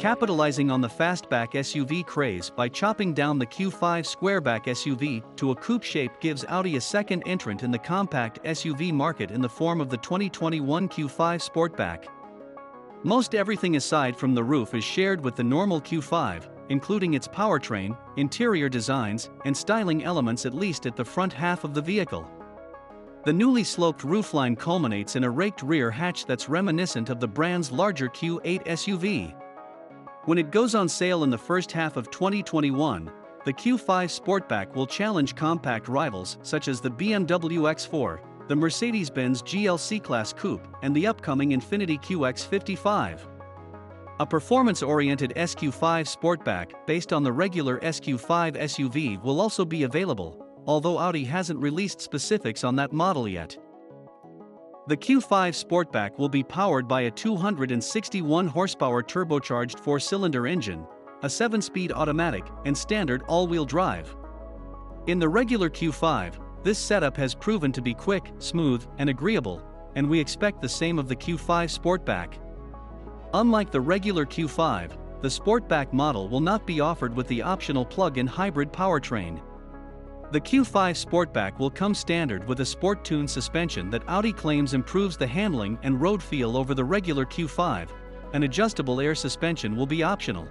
Capitalizing on the fastback SUV craze by chopping down the Q5 Squareback SUV to a coupe shape gives Audi a second entrant in the compact SUV market in the form of the 2021 Q5 Sportback. Most everything aside from the roof is shared with the normal Q5, including its powertrain, interior designs, and styling elements at least at the front half of the vehicle. The newly sloped roofline culminates in a raked rear hatch that's reminiscent of the brand's larger Q8 SUV. When it goes on sale in the first half of 2021, the Q5 Sportback will challenge compact rivals such as the BMW X4, the Mercedes-Benz GLC Class Coupe, and the upcoming Infiniti QX55. A performance-oriented SQ5 Sportback based on the regular SQ5 SUV will also be available, although Audi hasn't released specifics on that model yet. The Q5 Sportback will be powered by a 261 horsepower turbocharged 4-cylinder engine, a 7-speed automatic, and standard all-wheel drive. In the regular Q5, this setup has proven to be quick, smooth, and agreeable, and we expect the same of the Q5 Sportback. Unlike the regular Q5, the Sportback model will not be offered with the optional plug-in hybrid powertrain. The Q5 Sportback will come standard with a sport-tuned suspension that Audi claims improves the handling and road feel over the regular Q5. An adjustable air suspension will be optional.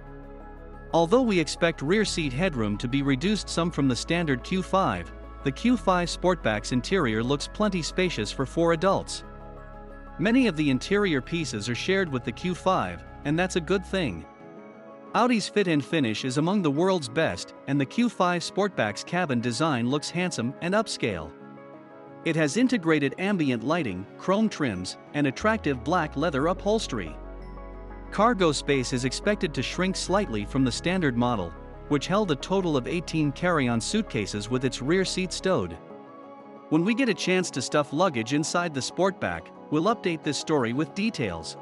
Although we expect rear seat headroom to be reduced some from the standard Q5, the Q5 Sportback's interior looks plenty spacious for 4 adults. Many of the interior pieces are shared with the Q5, and that's a good thing. Audi's fit and finish is among the world's best, and the Q5 Sportback's cabin design looks handsome and upscale. It has integrated ambient lighting, chrome trims, and attractive black leather upholstery. Cargo space is expected to shrink slightly from the standard model, which held a total of 18 carry-on suitcases with its rear seat stowed. When we get a chance to stuff luggage inside the Sportback, we'll update this story with details.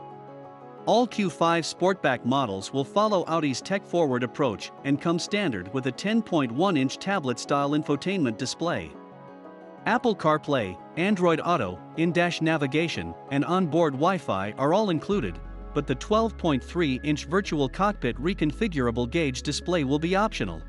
All Q5 Sportback models will follow Audi's tech-forward approach and come standard with a 10.1-inch tablet-style infotainment display. Apple CarPlay, Android Auto, in-dash navigation, and onboard Wi-Fi are all included, but the 12.3-inch virtual cockpit reconfigurable gauge display will be optional.